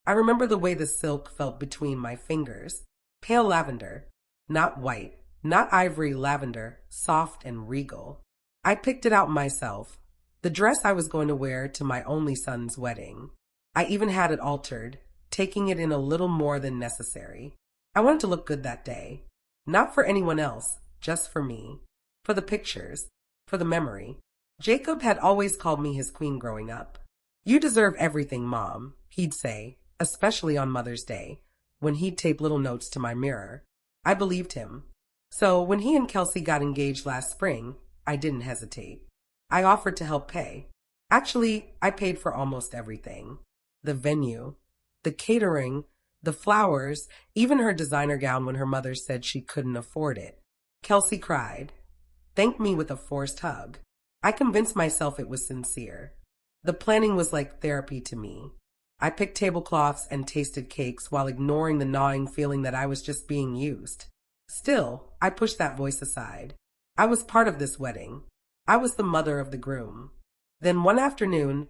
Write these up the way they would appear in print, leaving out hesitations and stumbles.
I remember the way the silk felt between my fingers. Pale lavender, not white, not ivory lavender, soft and regal. I picked it out myself, the dress I was going to wear to my only son's wedding. I even had it altered, taking it in a little more than necessary. I wanted to look good that day. Not for anyone else, just for me. For the pictures, for the memory. Jacob had always called me his queen growing up. "You deserve everything, Mom," he'd say, especially on Mother's Day, when he'd tape little notes to my mirror. I believed him. So when he and Kelsey got engaged last spring, I didn't hesitate. I offered to help pay. Actually, I paid for almost everything. The venue, the catering, the flowers, even her designer gown when her mother said she couldn't afford it. Kelsey cried, thanked me with a forced hug. I convinced myself it was sincere. The planning was like therapy to me. I picked tablecloths and tasted cakes while ignoring the gnawing feeling that I was just being used. Still, I pushed that voice aside. I was part of this wedding. I was the mother of the groom. Then one afternoon,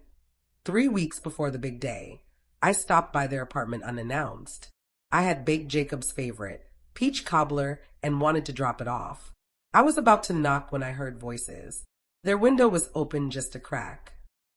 3 weeks before the big day, I stopped by their apartment unannounced. I had baked Jacob's favorite, peach cobbler, and wanted to drop it off. I was about to knock when I heard voices. Their window was open just a crack.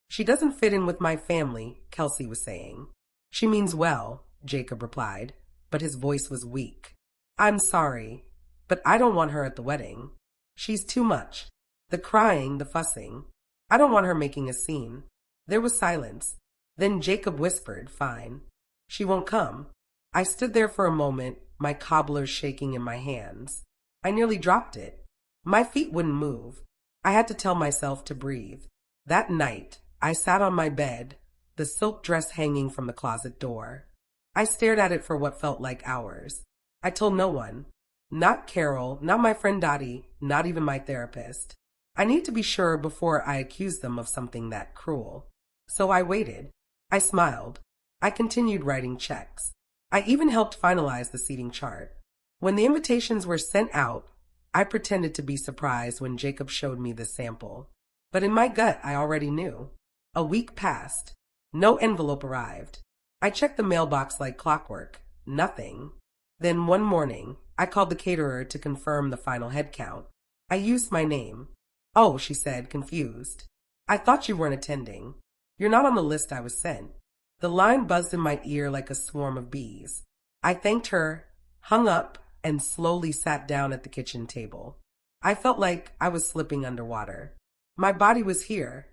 "She doesn't fit in with my family," Kelsey was saying. "She means well," Jacob replied, but his voice was weak. "I'm sorry, but I don't want her at the wedding. She's too much. The crying, the fussing. I don't want her making a scene." There was silence. Then Jacob whispered, "Fine. She won't come." I stood there for a moment, my cobbler shaking in my hands. I nearly dropped it. My feet wouldn't move. I had to tell myself to breathe. That night, I sat on my bed, the silk dress hanging from the closet door. I stared at it for what felt like hours. I told no one. Not Carol, not my friend Dottie, not even my therapist. I need to be sure before I accuse them of something that cruel. So I waited. I smiled. I continued writing checks. I even helped finalize the seating chart. When the invitations were sent out, I pretended to be surprised when Jacob showed me the sample. But in my gut, I already knew. A week passed. No envelope arrived. I checked the mailbox like clockwork. Nothing. Then one morning, I called the caterer to confirm the final head count. I used my name. "Oh," she said, confused. "I thought you weren't attending. You're not on the list I was sent." The line buzzed in my ear like a swarm of bees. I thanked her, hung up, and slowly sat down at the kitchen table. I felt like I was slipping underwater. My body was here,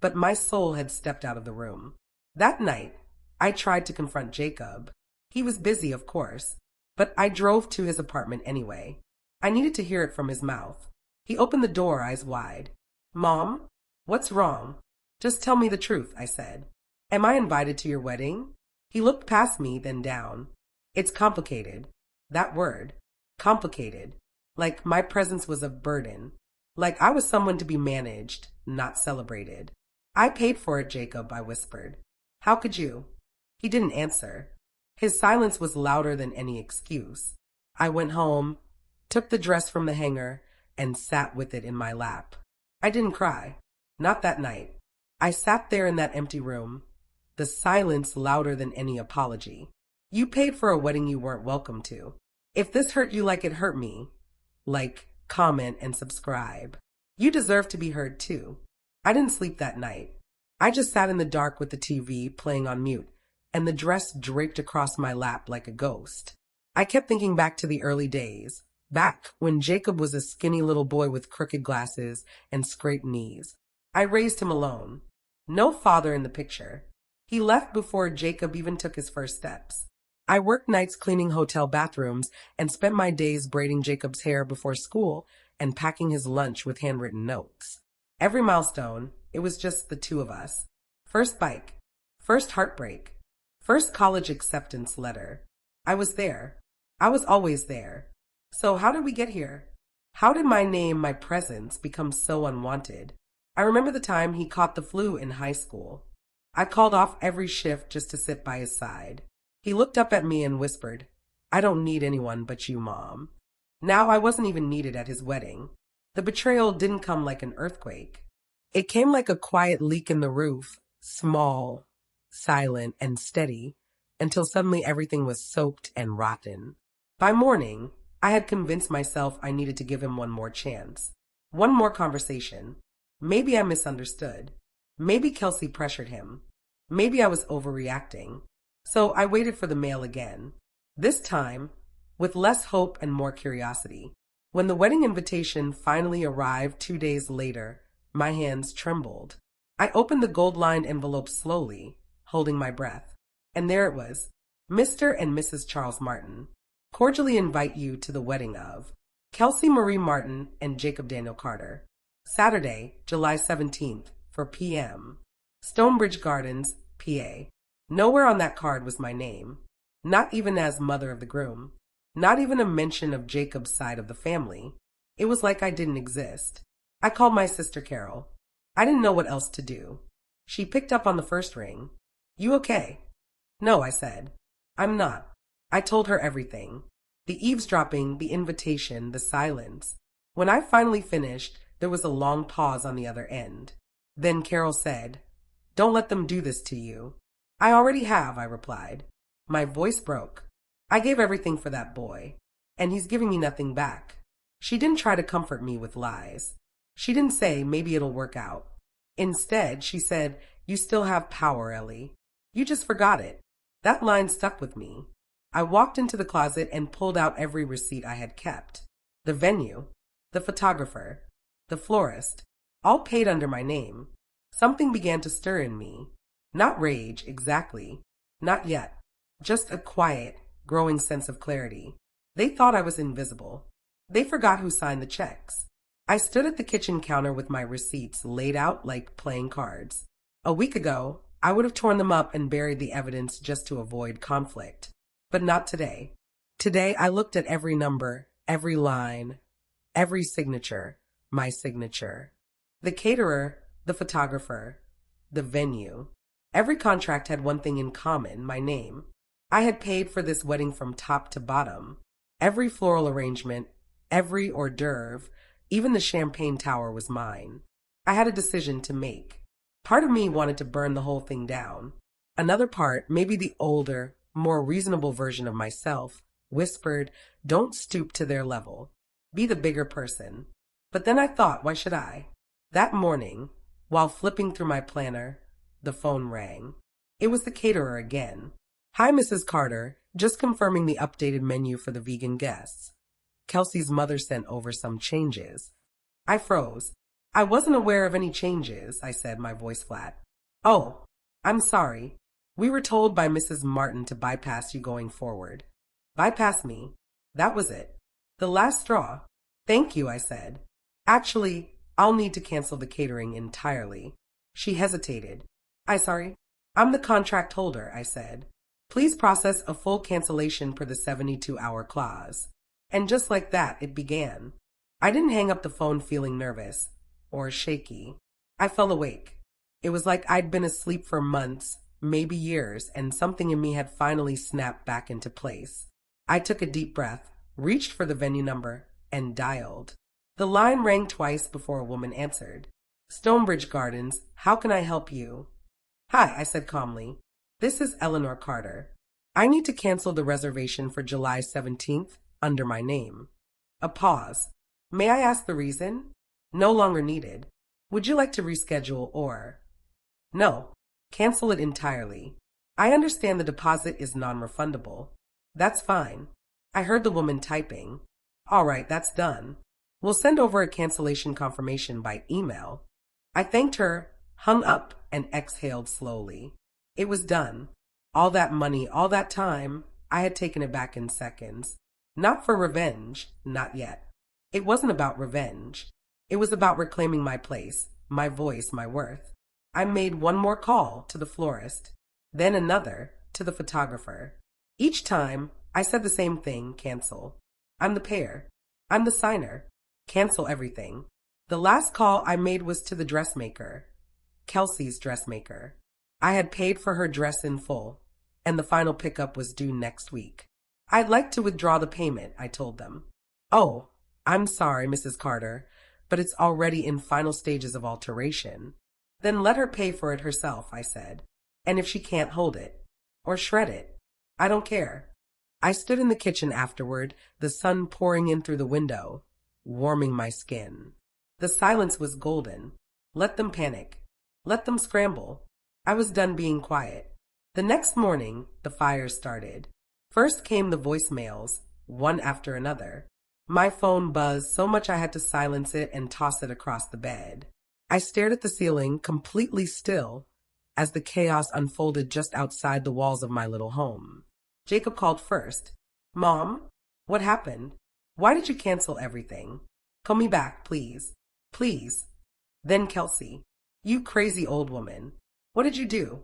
but my soul had stepped out of the room. That night, I tried to confront Jacob. He was busy, of course, but I drove to his apartment anyway. I needed to hear it from his mouth. He opened the door, eyes wide. "Mom, what's wrong? Just tell me the truth," I said. "Am I invited to your wedding?" He looked past me, then down. "It's complicated." That word. Complicated. Like my presence was a burden. Like I was someone to be managed, not celebrated. "I paid for it, Jacob," I whispered. "How could you?" He didn't answer. His silence was louder than any excuse. I went home, took the dress from the hanger, and sat with it in my lap. I didn't cry. Not that night. I sat there in that empty room, the silence louder than any apology. You paid for a wedding you weren't welcome to. If this hurt you like it hurt me, like, comment, and subscribe. You deserve to be heard too. I didn't sleep that night. I just sat in the dark with the TV playing on mute, and the dress draped across my lap like a ghost. I kept thinking back to the early days, back when Jacob was a skinny little boy with crooked glasses and scraped knees. I raised him alone. No father in the picture. He left before Jacob even took his first steps. I worked nights cleaning hotel bathrooms and spent my days braiding Jacob's hair before school and packing his lunch with handwritten notes. Every milestone, it was just the two of us. First bike, first heartbreak, first college acceptance letter. I was there. I was always there. So how did we get here? How did my name, my presence, become so unwanted? I remember the time he caught the flu in high school. I called off every shift just to sit by his side. He looked up at me and whispered, "I don't need anyone but you, Mom." Now I wasn't even needed at his wedding. The betrayal didn't come like an earthquake. It came like a quiet leak in the roof, small, silent, and steady, until suddenly everything was soaked and rotten. By morning, I had convinced myself I needed to give him one more chance. One more conversation. Maybe I misunderstood. Maybe Kelsey pressured him. Maybe I was overreacting. So I waited for the mail again. This time, with less hope and more curiosity. When the wedding invitation finally arrived 2 days later, my hands trembled. I opened the gold-lined envelope slowly, holding my breath. And there it was, Mr. and Mrs. Charles Martin. Cordially invite you to the wedding of Kelsey Marie Martin and Jacob Daniel Carter. Saturday, July 17th, 4 p.m. Stonebridge Gardens, PA. Nowhere on that card was my name. Not even as mother of the groom. Not even a mention of Jacob's side of the family. It was like I didn't exist. I called my sister Carol. I didn't know what else to do. She picked up on the first ring. You okay? No, I said. I'm not. I told her everything. The eavesdropping, the invitation, the silence. When I finally finished, there was a long pause on the other end. Then Carol said, Don't let them do this to you. I already have, I replied. My voice broke. I gave everything for that boy, and he's giving me nothing back. She didn't try to comfort me with lies. She didn't say, maybe it'll work out. Instead, she said, You still have power, Ellie. You just forgot it. That line stuck with me. I walked into the closet and pulled out every receipt I had kept. The venue, the photographer, the florist, all paid under my name. Something began to stir in me. Not rage, exactly. Not yet. Just a quiet, growing sense of clarity. They thought I was invisible. They forgot who signed the checks. I stood at the kitchen counter with my receipts laid out like playing cards. A week ago, I would have torn them up and buried the evidence just to avoid conflict. But not today. Today, I looked at every number, every line, every signature, my signature. The caterer, the photographer, the venue. Every contract had one thing in common, my name. I had paid for this wedding from top to bottom. Every floral arrangement, every hors d'oeuvre, even the champagne tower was mine. I had a decision to make. Part of me wanted to burn the whole thing down. Another part, maybe the older, more reasonable version of myself, whispered, Don't stoop to their level. Be the bigger person. But then I thought, why should I? That morning, while flipping through my planner, the phone rang. It was the caterer again. Hi, Mrs. Carter. Just confirming the updated menu for the vegan guests. Kelsey's mother sent over some changes. I froze. I wasn't aware of any changes, I said, my voice flat. Oh, I'm sorry. We were told by Mrs. Martin to bypass you going forward. Bypass me. That was it. The last straw. Thank you, I said. Actually, I'll need to cancel the catering entirely. She hesitated. I'm the contract holder, I said. Please process a full cancellation per the 72-hour clause. And just like that, it began. I didn't hang up the phone feeling nervous or shaky. I fell awake. It was like I'd been asleep for months, maybe years, and something in me had finally snapped back into place. I took a deep breath, reached for the venue number, and dialed. The line rang twice before a woman answered. Stonebridge Gardens, how can I help you? Hi, I said calmly. This is Eleanor Carter. I need to cancel the reservation for July 17th under my name. A pause. May I ask the reason? No longer needed. Would you like to reschedule or? No. Cancel it entirely. I understand the deposit is non-refundable. That's fine. I heard the woman typing. All right, that's done. We'll send over a cancellation confirmation by email. I thanked her, hung up, and exhaled slowly. It was done. All that money, all that time, I had taken it back in seconds. Not for revenge, not yet. It wasn't about revenge. It was about reclaiming my place, my voice, my worth. I made one more call to the florist, then another to the photographer. Each time, I said the same thing, cancel. I'm the payer. I'm the signer. Cancel everything. The last call I made was to the dressmaker, Kelsey's dressmaker. I had paid for her dress in full, and the final pickup was due next week. I'd like to withdraw the payment, I told them. Oh, I'm sorry, Mrs. Carter, but it's already in final stages of alteration. Then let her pay for it herself, I said. And if she can't hold it, or shred it, I don't care. I stood in the kitchen afterward, the sun pouring in through the window, warming my skin. The silence was golden. Let them panic. Let them scramble. I was done being quiet. The next morning, the fires started. First came the voicemails, one after another. My phone buzzed so much I had to silence it and toss it across the bed. I stared at the ceiling, completely still, as the chaos unfolded just outside the walls of my little home. Jacob called first. Mom, what happened? Why did you cancel everything? Call me back, please. Please. Then Kelsey. You crazy old woman. What did you do?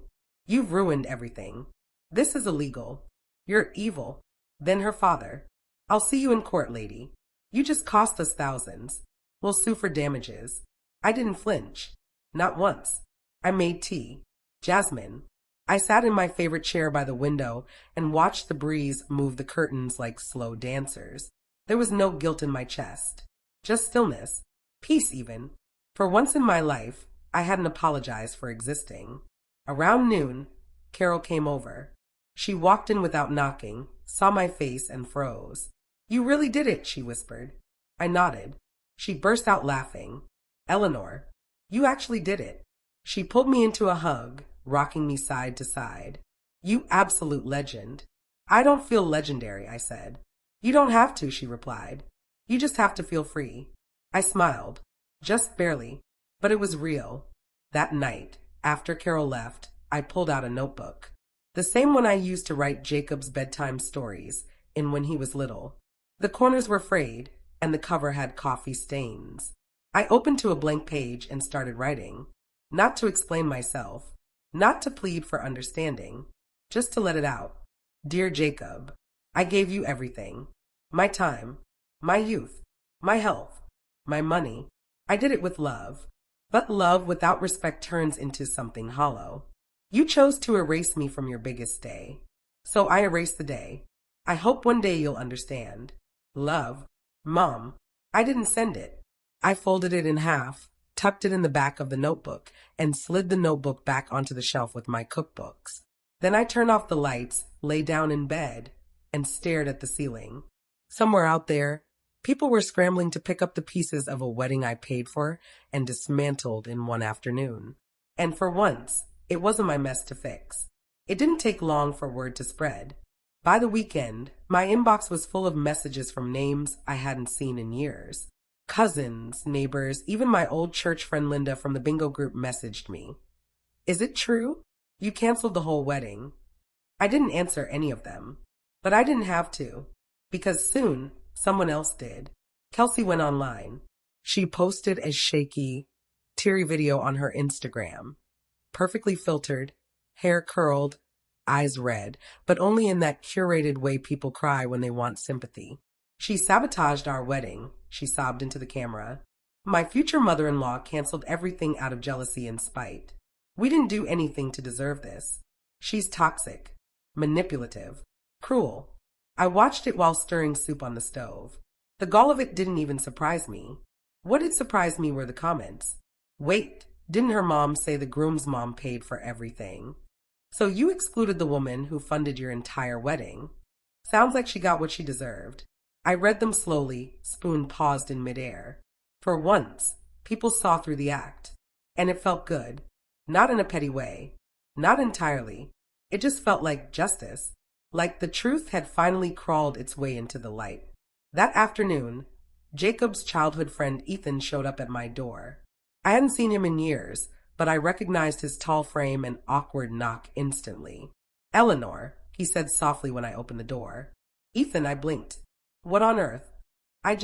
You've ruined everything. This is illegal. You're evil. Then her father. I'll see you in court, lady. You just cost us thousands. We'll sue for damages. I didn't flinch. Not once. I made tea. Jasmine. I sat in my favorite chair by the window and watched the breeze move the curtains like slow dancers. There was no guilt in my chest. Just stillness. Peace even. For once in my life, I hadn't apologized for existing. Around noon, Carol came over. She walked in without knocking, saw my face, and froze. You really did it, she whispered. I nodded. She burst out laughing. Eleanor, you actually did it. She pulled me into a hug, rocking me side to side. You absolute legend. I don't feel legendary, I said. You don't have to, she replied. You just have to feel free. I smiled. Just barely. But it was real. That night, after Carol left, I pulled out a notebook. The same one I used to write Jacob's bedtime stories in when he was little. The corners were frayed, and the cover had coffee stains. I opened to a blank page and started writing. Not to explain myself. Not to plead for understanding. Just to let it out. Dear Jacob, I gave you everything. My time. My youth. My health. My money. I did it with love. But love without respect turns into something hollow. You chose to erase me from your biggest day. So I erased the day. I hope one day you'll understand. Love. Mom. I didn't send it. I folded it in half, tucked it in the back of the notebook, and slid the notebook back onto the shelf with my cookbooks. Then I turned off the lights, lay down in bed, and stared at the ceiling. Somewhere out there, people were scrambling to pick up the pieces of a wedding I paid for and dismantled in one afternoon. And for once, it wasn't my mess to fix. It didn't take long for word to spread. By the weekend, my inbox was full of messages from names I hadn't seen in years. Cousins, neighbors, even my old church friend Linda from the bingo group messaged me. Is it true? You canceled the whole wedding. I didn't answer any of them. But I didn't have to. Because soon, someone else did. Kelsey went online. She posted a shaky, teary video on her Instagram. Perfectly filtered, hair curled, eyes red, but only in that curated way people cry when they want sympathy. She sabotaged our wedding, she sobbed into the camera. My future mother-in-law canceled everything out of jealousy and spite. We didn't do anything to deserve this. She's toxic, manipulative, cruel. I watched it while stirring soup on the stove. The gall of it didn't even surprise me. What did surprise me were the comments. Wait, didn't her mom say the groom's mom paid for everything? So you excluded the woman who funded your entire wedding. Sounds like she got what she deserved. I read them slowly, spoon paused in midair. For once, people saw through the act. And it felt good. Not in a petty way. Not entirely. It just felt like justice. Like the truth had finally crawled its way into the light. That afternoon, Jacob's childhood friend Ethan showed up at my door. I hadn't seen him in years, but I recognized his tall frame and awkward knock instantly. Eleanor, he said softly when I opened the door. Ethan, I blinked. What on earth? I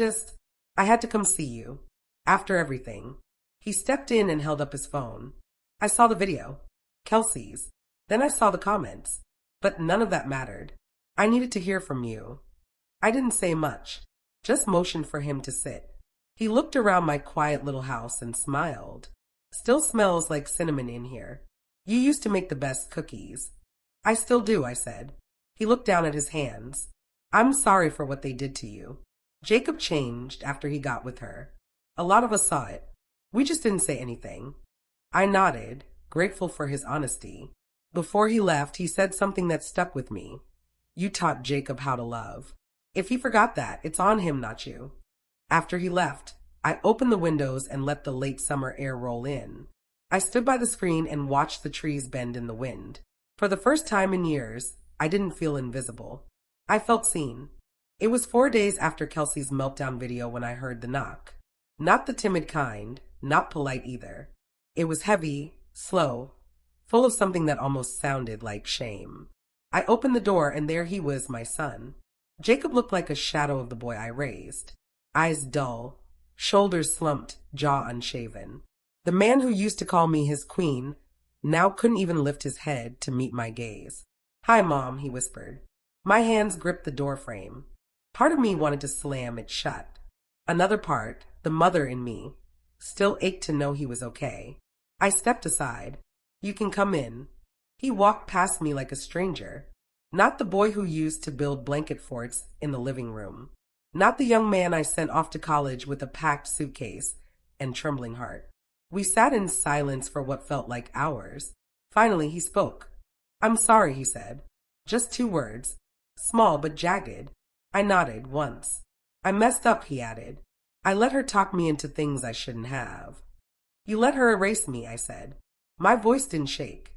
had to come see you. After everything. He stepped in and held up his phone. I saw the video. Kelsey's. Then I saw the comments. But none of that mattered. I needed to hear from you. I didn't say much. Just motioned for him to sit. He looked around my quiet little house and smiled. Still smells like cinnamon in here. You used to make the best cookies. I still do, I said. He looked down at his hands. I'm sorry for what they did to you. Jacob changed after he got with her. A lot of us saw it. We just didn't say anything. I nodded, grateful for his honesty. Before he left, he said something that stuck with me. You taught Jacob how to love. If he forgot that, it's on him, not you. After he left, I opened the windows and let the late summer air roll in. I stood by the screen and watched the trees bend in the wind. For the first time in years, I didn't feel invisible. I felt seen. It was 4 days after Kelsey's meltdown video when I heard the knock. Not the timid kind, not polite either. It was heavy, slow, full of something that almost sounded like shame. I opened the door and there he was, my son. Jacob looked like a shadow of the boy I raised. Eyes dull, shoulders slumped, jaw unshaven. The man who used to call me his queen now couldn't even lift his head to meet my gaze. "Hi, Mom," he whispered. My hands gripped the doorframe. Part of me wanted to slam it shut. Another part, the mother in me, still ached to know he was okay. I stepped aside. "You can come in." He walked past me like a stranger. Not the boy who used to build blanket forts in the living room. Not the young man I sent off to college with a packed suitcase and trembling heart. We sat in silence for what felt like hours. Finally, he spoke. "I'm sorry," he said. Just 2 words. Small but jagged. I nodded once. "I messed up," he added. "I let her talk me into things I shouldn't have." "You let her erase me," I said. My voice didn't shake.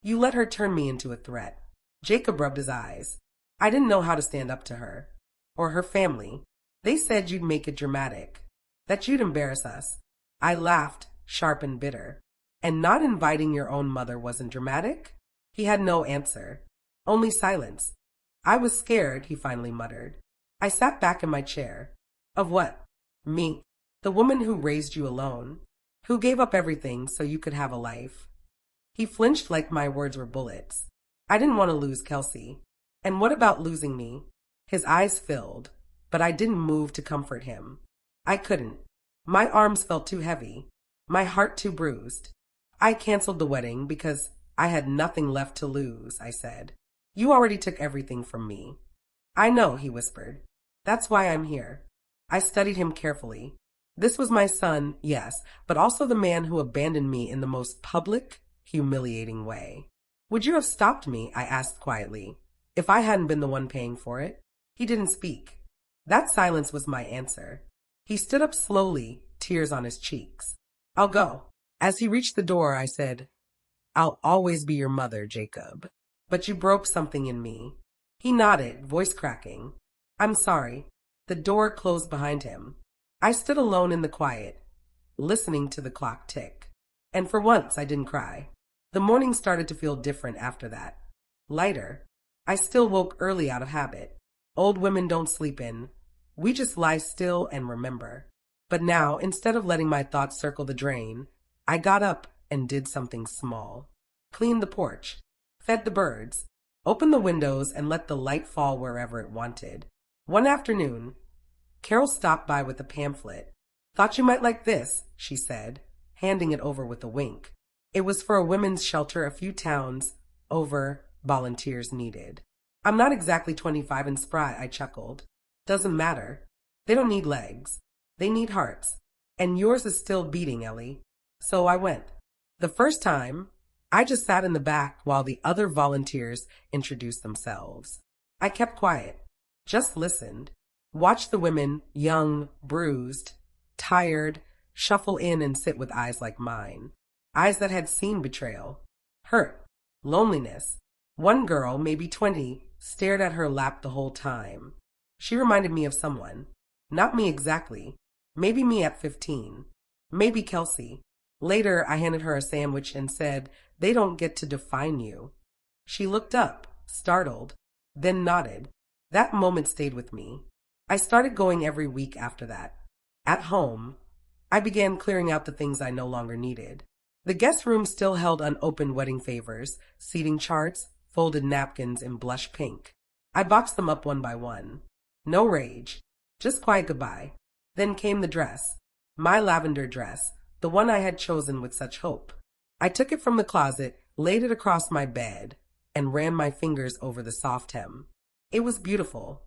"You let her turn me into a threat." Jacob rubbed his eyes. "I didn't know how to stand up to her. Or her family. They said you'd make it dramatic. That you'd embarrass us." I laughed, sharp and bitter. "And not inviting your own mother wasn't dramatic?" He had no answer. Only silence. "I was scared," he finally muttered. I sat back in my chair. "Of what?" "Me. The woman who raised you alone. Who gave up everything so you could have a life." He flinched like my words were bullets. I didn't want to lose Kelsey. And what about losing me? His eyes filled, but I didn't move to comfort him. I couldn't. My arms felt too heavy, my heart too bruised. "I canceled the wedding because I had nothing left to lose," I said. "You already took everything from me." "I know," he whispered. "That's why I'm here." I studied him carefully. This was my son, yes, but also the man who abandoned me in the most public, humiliating way. "Would you have stopped me?" I asked quietly, "if I hadn't been the one paying for it?" He didn't speak. That silence was my answer. He stood up slowly, tears on his cheeks. "I'll go." As he reached the door, I said, "I'll always be your mother, Jacob. But you broke something in me." He nodded, voice cracking. "I'm sorry." The door closed behind him. I stood alone in the quiet, listening to the clock tick. And for once, I didn't cry. The morning started to feel different after that. Lighter. I still woke early out of habit. Old women don't sleep in. We just lie still and remember. But now, instead of letting my thoughts circle the drain, I got up and did something small. Cleaned the porch, fed the birds, opened the windows and let the light fall wherever it wanted. One afternoon, Carol stopped by with a pamphlet. "Thought you might like this," she said, handing it over with a wink. It was for a women's shelter a few towns over volunteers needed. "I'm not exactly 25 and spry," I chuckled. "Doesn't matter. They don't need legs. They need hearts. And yours is still beating, Ellie." So I went. The first time, I just sat in the back while the other volunteers introduced themselves. I kept quiet, just listened, watched the women, young, bruised, tired, shuffle in and sit with eyes like mine. Eyes that had seen betrayal, hurt, loneliness. One girl, maybe 20, stared at her lap the whole time. She reminded me of someone. Not me exactly. Maybe me at 15. Maybe Kelsey. Later, I handed her a sandwich and said, "They don't get to define you." She looked up, startled, then nodded. That moment stayed with me. I started going every week after that. At home, I began clearing out the things I no longer needed. The guest room still held unopened wedding favors, seating charts, folded napkins in blush pink. I boxed them up one by one. No rage, just quiet goodbye. Then came the dress. My lavender dress, the one I had chosen with such hope. I took it from the closet, laid it across my bed, and ran my fingers over the soft hem. It was beautiful,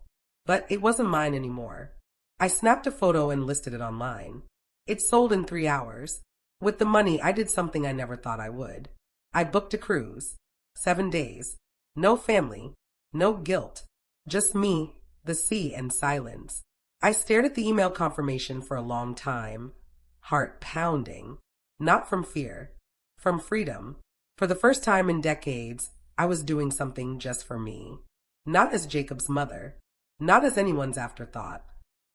but it wasn't mine anymore. I snapped a photo and listed it online. It sold in 3 hours. With the money, I did something I never thought I would. I booked a cruise. 7 days. No family. No guilt. Just me, the sea, and silence. I stared at the email confirmation for a long time, heart pounding, not from fear, from freedom. For the first time in decades, I was doing something just for me. Not as Jacob's mother, not as anyone's afterthought,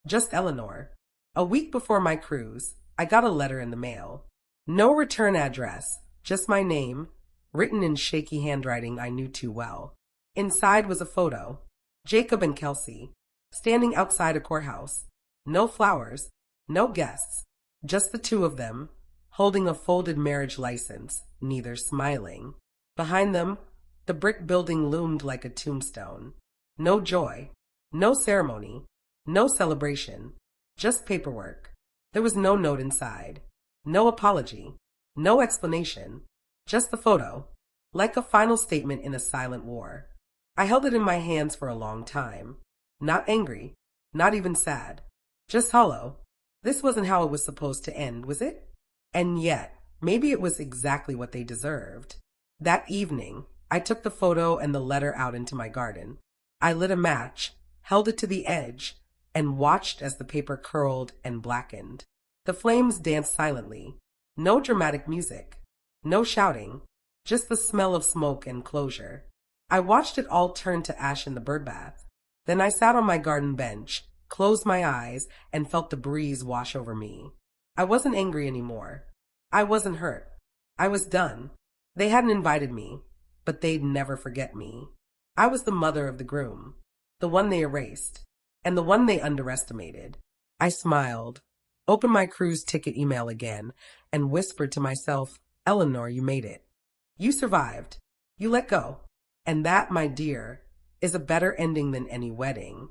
just Eleanor. A week before my cruise, I got a letter in the mail. No return address, just my name, written in shaky handwriting I knew too well. Inside was a photo, Jacob and Kelsey, standing outside a courthouse. No flowers, no guests, just the two of them, holding a folded marriage license, neither smiling. Behind them, the brick building loomed like a tombstone. No joy, no ceremony, no celebration, just paperwork. There was no note inside, no apology, no explanation, just the photo, like a final statement in a silent war. I held it in my hands for a long time, not angry, not even sad, just hollow. This wasn't how it was supposed to end, was it? And yet, maybe it was exactly what they deserved. That evening, I took the photo and the letter out into my garden. I lit a match, held it to the edge, and watched as the paper curled and blackened. The flames danced silently. No dramatic music, no shouting, just the smell of smoke and closure. I watched it all turn to ash in the birdbath. Then I sat on my garden bench, closed my eyes, and felt the breeze wash over me. I wasn't angry anymore. I wasn't hurt. I was done. They hadn't invited me, but they'd never forget me. I was the mother of the groom, the one they erased, and the one they underestimated. I smiled, opened my cruise ticket email again, and whispered to myself, Eleanor, you made it. You survived. You let go. And that, my dear, is a better ending than any wedding.